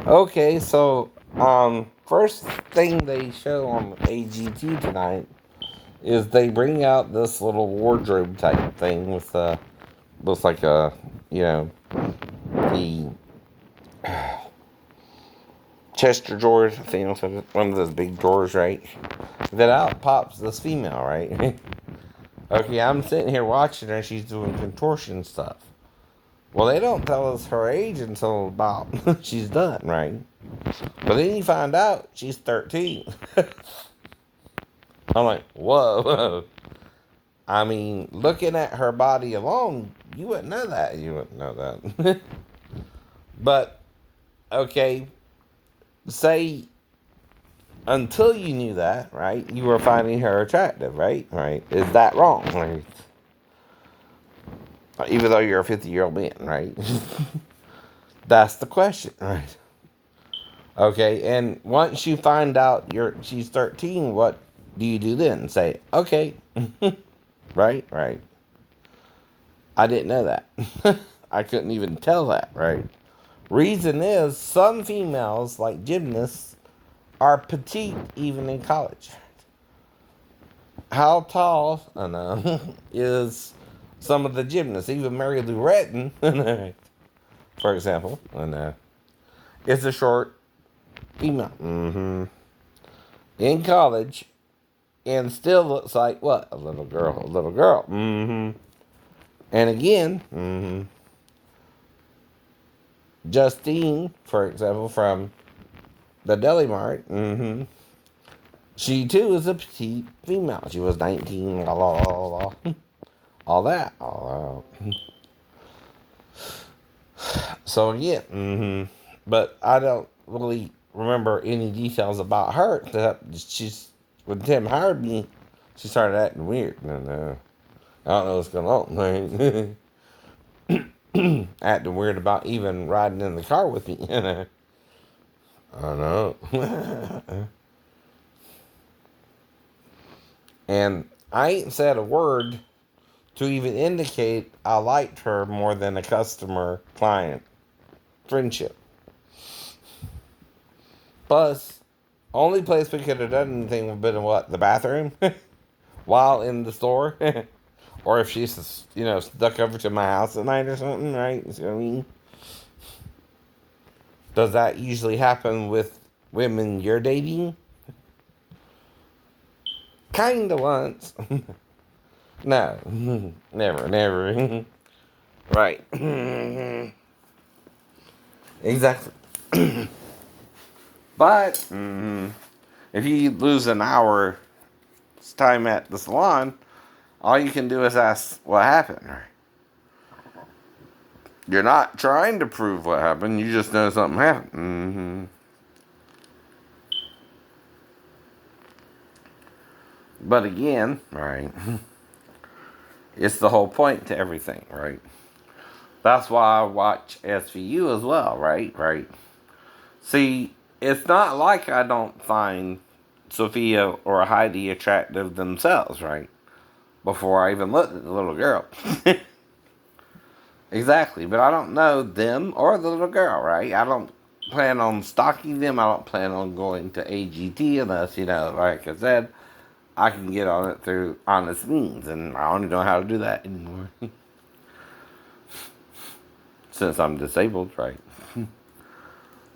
Okay, so first thing they show on AGT tonight is they bring out this little wardrobe type thing with looks like a you know the Chester drawers thing, one of those big drawers, right? That out pops this female, right? Okay, I'm sitting here watching her. She's doing contortion stuff. Well, they don't tell us her age until about she's done, right? But then you find out she's 13. I'm like, whoa. I mean, looking at her body alone, you wouldn't know that. You wouldn't know that. But, okay, say until you knew that, right, you were finding her attractive, right? Right? Is that wrong? Right? Even though you're a 50-year-old man, right? That's the question, right? Okay, and once you find out she's 13, what do you do then? Say, okay, right, right. I didn't know that. I couldn't even tell that, right? Reason is, some females, like gymnasts, are petite even in college. How tall, I know, is some of the gymnasts, even Mary Lou Retton, for example, is a short female. In college, and still looks like what? A little girl, a little girl. And again, Justine, for example, from the Deli Mart, she too is a petite female. She was 19, la, la, la, la, all that. All that. So again, but I don't really remember any details about her. She's when Tim hired me, she started acting weird, and I don't know what's going on. Acting weird about even riding in the car with me. I don't know. And I ain't said a word to even indicate I liked her more than a customer client friendship. Plus, only place we could have done anything would have been what? The bathroom? While in the store? Or if she's, stuck over to my house at night or something, right? You know what I mean? Does that usually happen with women you're dating? Kinda once. No. Never, never. Right. Exactly. But if you lose an hour's time at the salon, all you can do is ask what happened. You're not trying to prove what happened. You just know something happened. But again, right, it's the whole point to everything, right? That's why I watch SVU as well, right? Right. See, it's not like I don't find Sophia or Heidi attractive themselves, right? Before I even looked at the little girl. Exactly, but I don't know them or the little girl, right? I don't plan on stalking them. I don't plan on going to AGT unless, like I said, I can get on it through honest means, and I don't know how to do that anymore. Since I'm disabled, right?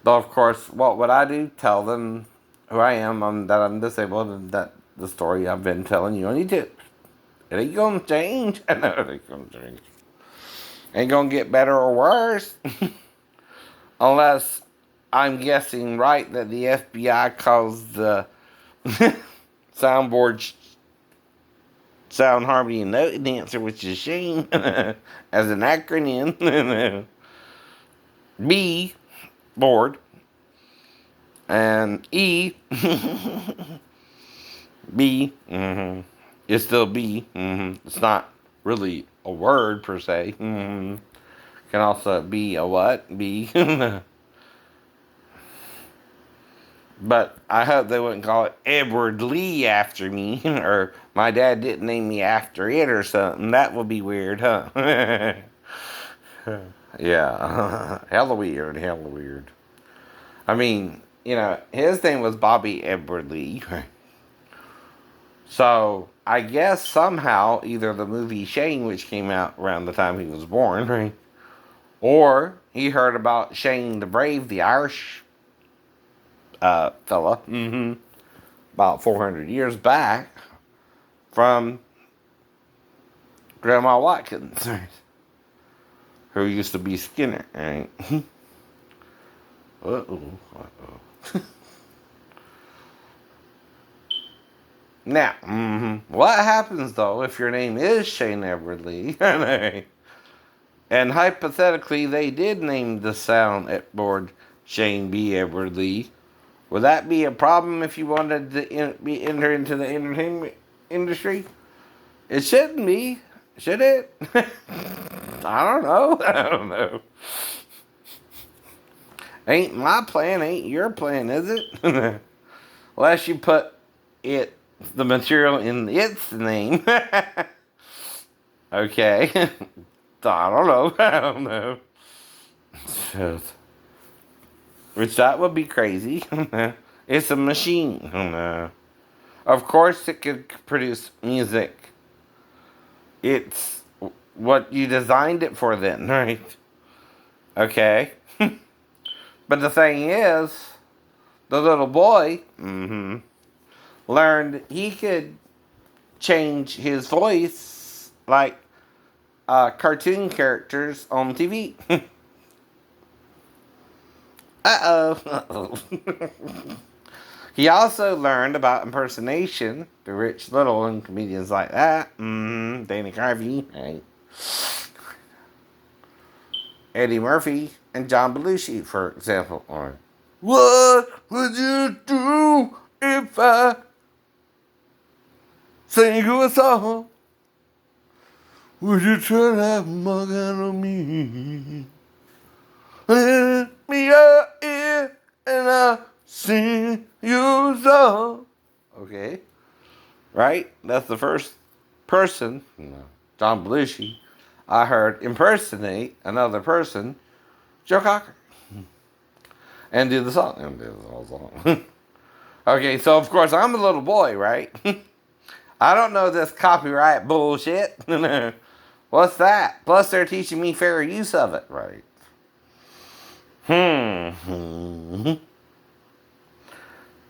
Though, of course, what would I do? Tell them who I am, that I'm disabled, and that the story I've been telling you on YouTube. It ain't gonna change. I know it ain't gonna change. Ain't gonna get better or worse. Unless I'm guessing right that the FBI calls the soundboard sound harmony and note enhancer, which is SHAME, as an acronym. B, board. And E, B, it's still B. It's not really a word per se. Can also be a what? B. But I hope they wouldn't call it Edward Lee after me, or my dad didn't name me after it or something. That would be weird, huh? Yeah, hella weird, hella weird. I mean, his name was Bobby Edward Lee. So I guess somehow either the movie Shane, which came out around the time he was born, right, or he heard about Shane the Brave, the Irish fella, about 400 years back from Grandma Watkins, right, who used to be Skinner, right? Uh-oh, uh-oh. Now, what happens though if your name is Shane Edward Lee, and hypothetically they did name the soundboard Shane B. Edward Lee? Would that be a problem if you wanted to enter into the entertainment industry? It shouldn't be, should it? I don't know. I don't know. Ain't my plan, ain't your plan, is it? Unless you put the material in its name. Okay. I don't know. I don't know. Which that would be crazy. It's a machine. Of course it could produce music. It's what you designed it for then, right? Okay. But the thing is, the little boy learned he could change his voice like cartoon characters on TV. Uh-oh. Uh-oh. He also learned about impersonation through Rich Little and comedians like that. Danny Carvey, right? Eddie Murphy and John Belushi, for example. Or, what would you do if I sang you a song? Would you turn that mug out on me? Let me your ear and I'll sing you a song. Okay. Right? That's the first person, John Belushi, I heard impersonate another person, Joe Cocker, and do the song. Okay, so of course I'm a little boy, right? I don't know this copyright bullshit. What's that? Plus they're teaching me fair use of it, right?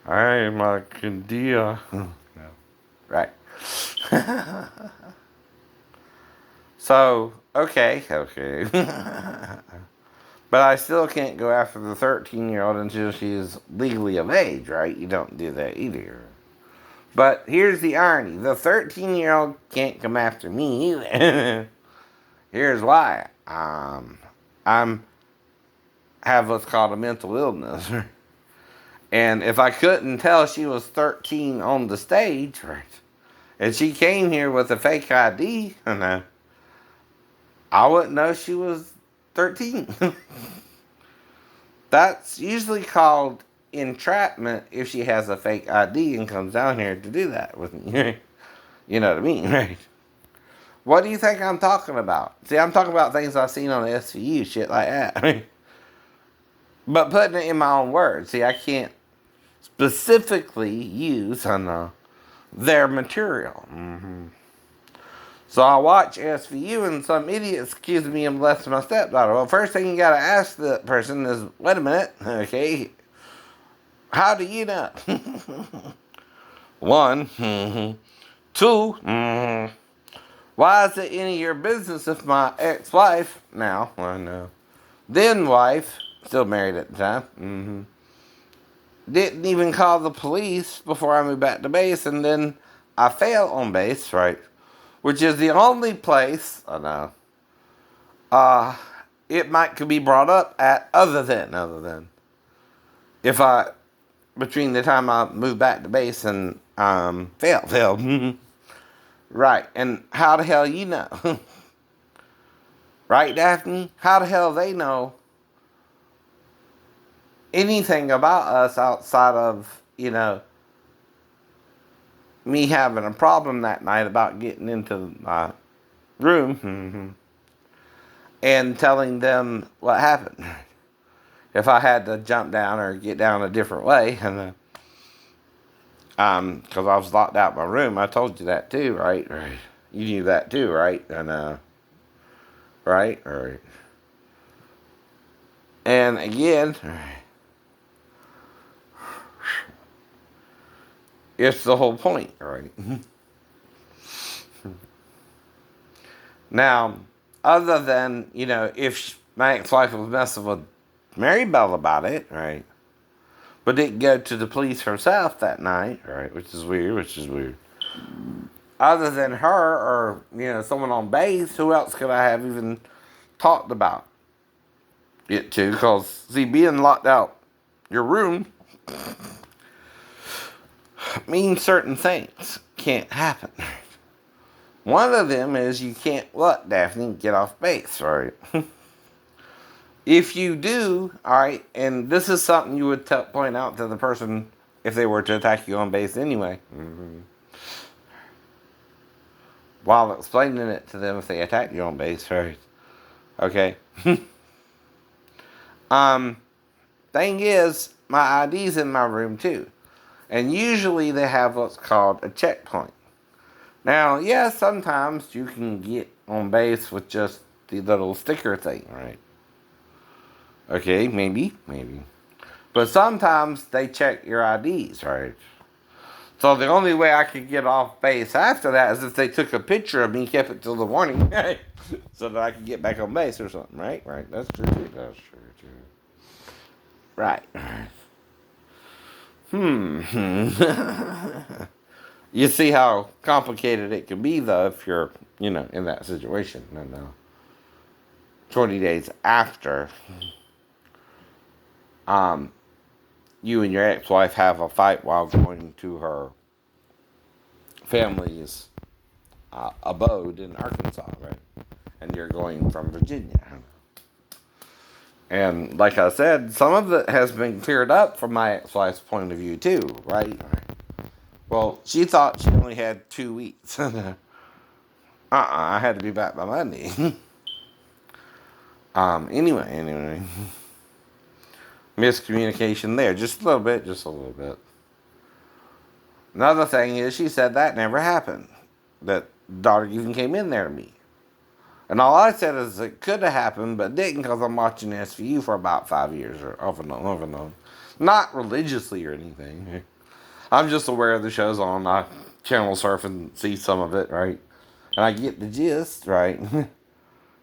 I'm like a deer. Right. So, okay. But I still can't go after the 13-year-old until she's legally of age, right? You don't do that either. But here's the irony. The 13-year-old can't come after me either. Here's why. I'm have what's called a mental illness. And if I couldn't tell she was 13 on the stage, right, and she came here with a fake ID, I wouldn't know she was 13. That's usually called entrapment if she has a fake ID and comes down here to do that with me. You know what I mean, right? What do you think I'm talking about? See, I'm talking about things I've seen on the SVU, shit like that. But putting it in my own words. See, I can't specifically use their material. So I watch SVU and some idiots accuse me of molesting my stepdaughter. Well, first thing you gotta ask the person is, wait a minute, okay, how do you know? One. Two. Why is it any of your business if my ex-wife, now, I know, then wife, still married at the time, didn't even call the police before I moved back to base, and then I failed on base, right? Which is the only place, I know, it could be brought up at other than. If I, between the time I moved back to base and failed. Right, and how the hell you know? Right, Daphne? How the hell they know anything about us outside of, me having a problem that night about getting into my room and telling them what happened? if I had to jump down or get down a different way, and because I was locked out of my room. I told you that too, right? Right. You knew that too, right? And right, right. And again, it's the whole point, right? Now, other than if my ex-wife was messing with Mary Bell about it, right? But didn't go to the police herself that night, right? Which is weird. Which is weird. Other than her or someone on base, who else could I have even talked about it to? Because see, being locked out your room means certain things can't happen. One of them is you can't what, Daphne, get off base, right? If you do, all right, and this is something you would point out to the person if they were to attack you on base anyway. Mm-hmm. While explaining it to them if they attack you on base, right? Okay. Thing is, my ID's in my room too. And usually they have what's called a checkpoint. Now, yeah, sometimes you can get on base with just the little sticker thing, right? Okay, maybe. But sometimes they check your IDs, right? So the only way I could get off base after that is if they took a picture of me and kept it till the morning, so that I could get back on base or something, right? Right, that's true too. Right. You see how complicated it can be, though, if you're, in that situation. And 20 days after, you and your ex-wife have a fight while going to her family's abode in Arkansas, right? And you're going from Virginia. And like I said, some of it has been cleared up from my ex-wife's point of view, too, right? Well, she thought she only had 2 weeks. I had to be back by Monday. Anyway. Miscommunication there. Just a little bit. Another thing is, she said that never happened. That daughter even came in there to me. And all I said is it could have happened, but didn't because I'm watching SVU for about 5 years, or off and on. Not religiously or anything. I'm just aware of the show's on. I channel surf and see some of it, right? And I get the gist, right?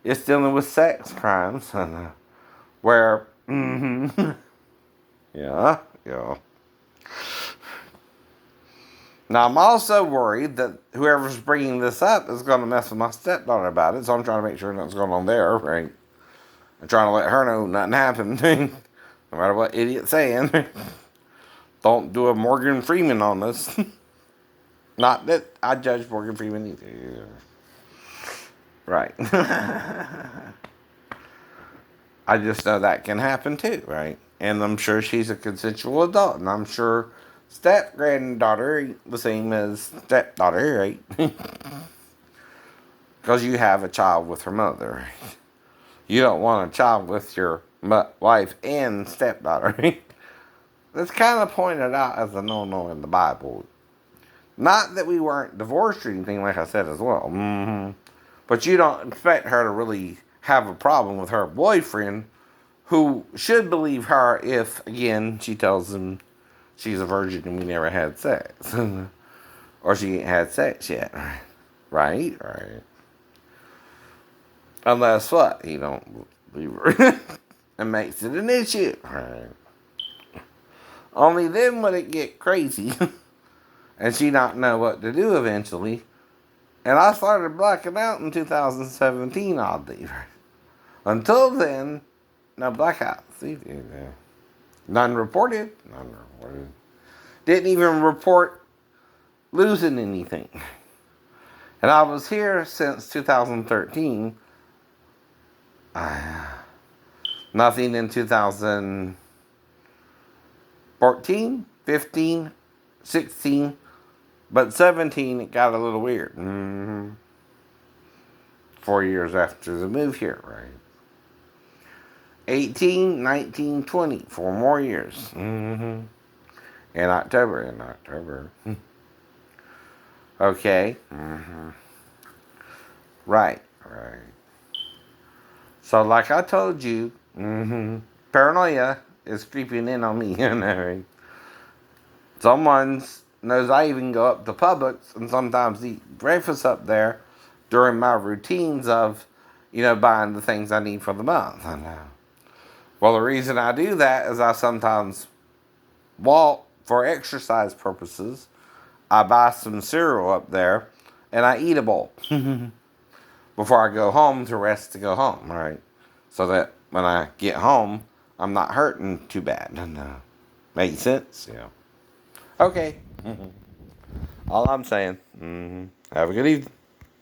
It's dealing with sex crimes, where, yeah. Now, I'm also worried that whoever's bringing this up is going to mess with my stepdaughter about it, so I'm trying to make sure nothing's going on there, right? I'm trying to let her know nothing happened, no matter what idiot's saying. Don't do a Morgan Freeman on this. Not that I judge Morgan Freeman either. Right. I just know that can happen too, right? And I'm sure she's a consensual adult, and I'm sure step-granddaughter ain't the same as stepdaughter, right? Because you have a child with her mother. Right? You don't want a child with your wife and stepdaughter, right? That's kind of pointed out as a no-no in the Bible. Not that we weren't divorced or anything, like I said as well. Mm-hmm. But you don't expect her to really have a problem with her boyfriend, who should believe her if, again, she tells him she's a virgin and we never had sex. Or she ain't had sex yet. Right? Unless what? He don't believe her. And makes it an issue. Right. Only then would it get crazy. And she not know what to do eventually. And I started blacking out in 2017, oddly. Until then, no blackouts. None reported. Didn't even report losing anything. And I was here since 2013. Nothing in 2014, 15, 16. But 17, it got a little weird. 4 years after the move here, right? 18, 19, 20. 4 more years. In October. Okay. Right. So, like I told you, paranoia is creeping in on me. Right? Someone knows I even go up to Publix and sometimes eat breakfast up there during my routines of, buying the things I need for the month. I know. Well, the reason I do that is I sometimes walk for exercise purposes. I buy some cereal up there and I eat a bowl before I go home to rest to go home, right? So that when I get home, I'm not hurting too bad. And makes sense? Yeah. Okay. All I'm saying. Have a good evening.